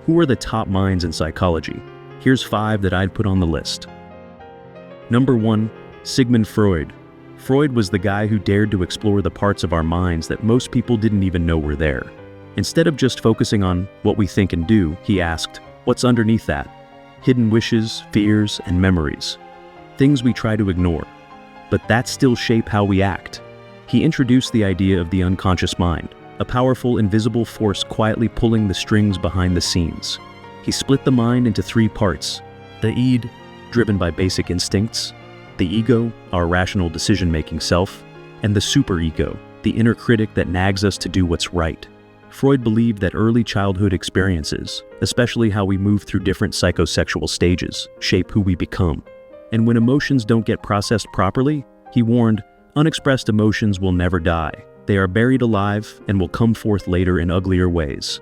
Who are the top minds in psychology? Here's 5 that I'd put on the list. Number 1, Sigmund Freud. Freud was the guy who dared to explore the parts of our minds that most people didn't even know were there. Instead of just focusing on what we think and do, he asked, what's underneath that? Hidden wishes, fears, and memories. Things we try to ignore, but that still shape how we act. He introduced the idea of the unconscious mind, a powerful, invisible force quietly pulling the strings behind the scenes. He split the mind into 3 parts: the id, driven by basic instincts; the ego, our rational decision-making self; and the superego, the inner critic that nags us to do what's right. Freud believed that early childhood experiences, especially how we move through different psychosexual stages, shape who we become. And when emotions don't get processed properly, he warned, unexpressed emotions will never die. They are buried alive and will come forth later in uglier ways.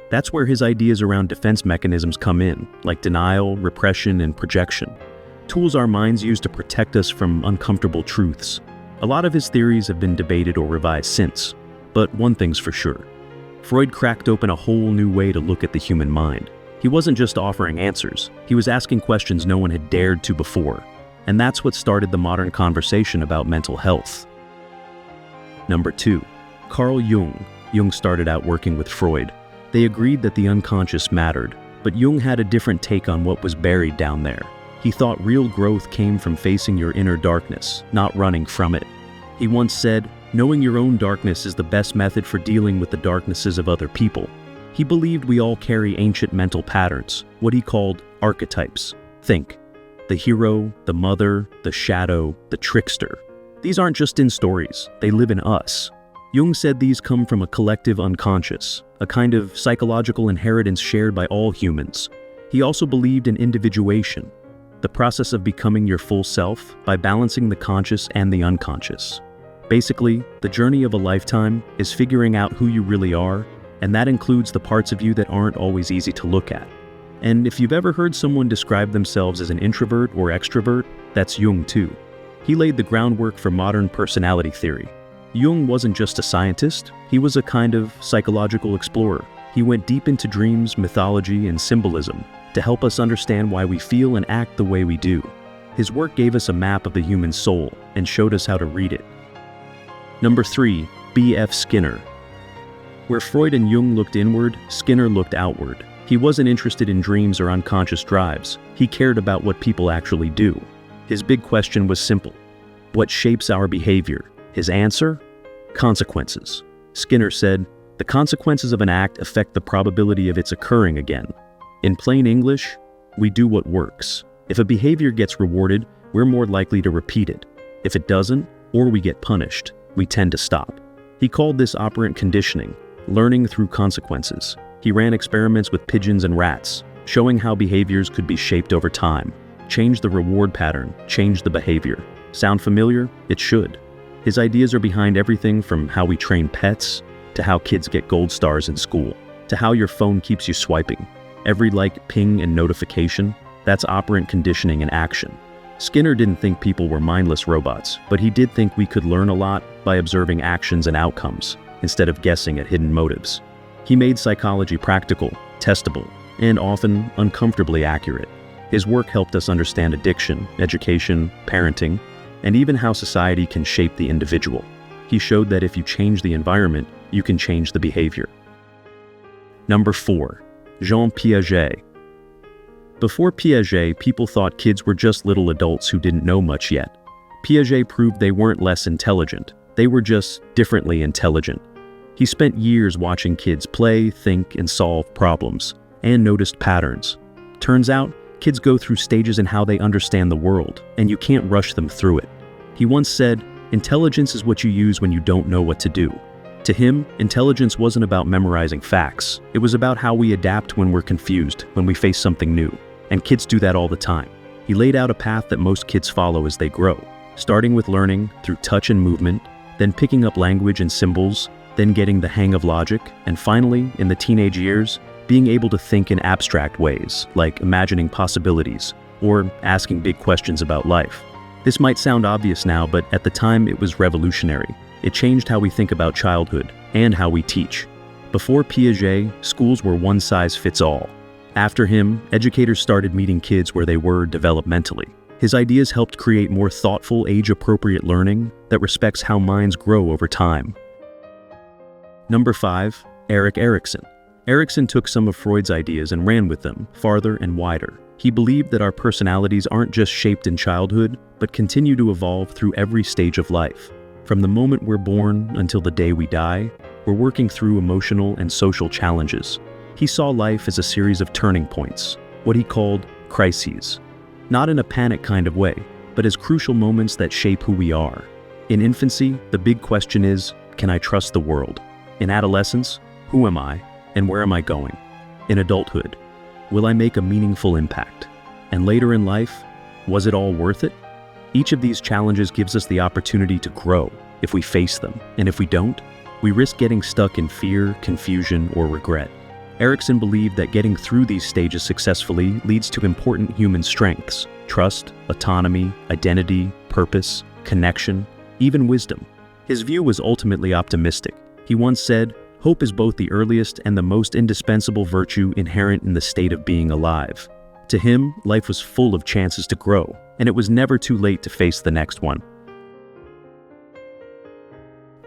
That's where his ideas around defense mechanisms come in, like denial, repression, and projection. Tools our minds use to protect us from uncomfortable truths. A lot of his theories have been debated or revised since, but one thing's for sure. Freud cracked open a whole new way to look at the human mind. He wasn't just offering answers, he was asking questions no one had dared to before. And that's what started the modern conversation about mental health. Number 2, Carl Jung. Jung started out working with Freud. They agreed that the unconscious mattered, but Jung had a different take on what was buried down there. He thought real growth came from facing your inner darkness, not running from it. He once said, knowing your own darkness is the best method for dealing with the darknesses of other people. He believed we all carry ancient mental patterns, what he called archetypes. Think, the hero, the mother, the shadow, the trickster. These aren't just in stories, they live in us. Jung said these come from a collective unconscious, a kind of psychological inheritance shared by all humans. He also believed in individuation, the process of becoming your full self by balancing the conscious and the unconscious. Basically, the journey of a lifetime is figuring out who you really are, and that includes the parts of you that aren't always easy to look at. And if you've ever heard someone describe themselves as an introvert or extrovert, that's Jung too. He laid the groundwork for modern personality theory. Jung wasn't just a scientist, he was a kind of psychological explorer. He went deep into dreams, mythology, and symbolism to help us understand why we feel and act the way we do. His work gave us a map of the human soul and showed us how to read it. Number 3, B.F. Skinner. Where Freud and Jung looked inward, Skinner looked outward. He wasn't interested in dreams or unconscious drives. He cared about what people actually do. His big question was simple: what shapes our behavior? His answer? Consequences. Skinner said, the consequences of an act affect the probability of its occurring again. In plain English, we do what works. If a behavior gets rewarded, we're more likely to repeat it. If it doesn't, or we get punished, we tend to stop. He called this operant conditioning, learning through consequences. He ran experiments with pigeons and rats, showing how behaviors could be shaped over time. Change the reward pattern, change the behavior. Sound familiar? It should. His ideas are behind everything from how we train pets, to how kids get gold stars in school, to how your phone keeps you swiping. Every like, ping, and notification, that's operant conditioning in action. Skinner didn't think people were mindless robots, but he did think we could learn a lot by observing actions and outcomes, instead of guessing at hidden motives. He made psychology practical, testable, and often uncomfortably accurate. His work helped us understand addiction, education, parenting, and even how society can shape the individual. He showed that if you change the environment, you can change the behavior. Number 4, Jean Piaget. Before Piaget, people thought kids were just little adults who didn't know much yet. Piaget proved they weren't less intelligent, they were just differently intelligent. He spent years watching kids play, think, and solve problems, and noticed patterns. Turns out, kids go through stages in how they understand the world, and you can't rush them through it. He once said, intelligence is what you use when you don't know what to do. To him, intelligence wasn't about memorizing facts. It was about how we adapt when we're confused, when we face something new. And kids do that all the time. He laid out a path that most kids follow as they grow, starting with learning through touch and movement, then picking up language and symbols, then getting the hang of logic, and finally, in the teenage years, being able to think in abstract ways, like imagining possibilities, or asking big questions about life. This might sound obvious now, but at the time it was revolutionary. It changed how we think about childhood, and how we teach. Before Piaget, schools were one size fits all. After him, educators started meeting kids where they were developmentally. His ideas helped create more thoughtful, age-appropriate learning that respects how minds grow over time. Number 5. Erik Erikson. Erikson took some of Freud's ideas and ran with them farther and wider. He believed that our personalities aren't just shaped in childhood, but continue to evolve through every stage of life. From the moment we're born until the day we die, we're working through emotional and social challenges. He saw life as a series of turning points, what he called crises. Not in a panic kind of way, but as crucial moments that shape who we are. In infancy, the big question is, can I trust the world? In adolescence, who am I, and where am I going? In adulthood, will I make a meaningful impact? And later in life, was it all worth it? Each of these challenges gives us the opportunity to grow if we face them, and if we don't, we risk getting stuck in fear, confusion, or regret. Erikson believed that getting through these stages successfully leads to important human strengths: trust, autonomy, identity, purpose, connection, even wisdom. His view was ultimately optimistic. He once said, "Hope is both the earliest and the most indispensable virtue inherent in the state of being alive." To him, life was full of chances to grow, and it was never too late to face the next one.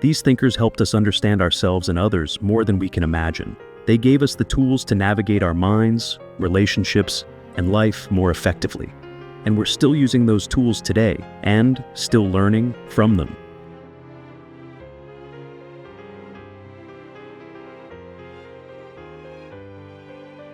These thinkers helped us understand ourselves and others more than we can imagine. They gave us the tools to navigate our minds, relationships, and life more effectively. And we're still using those tools today, and still learning from them.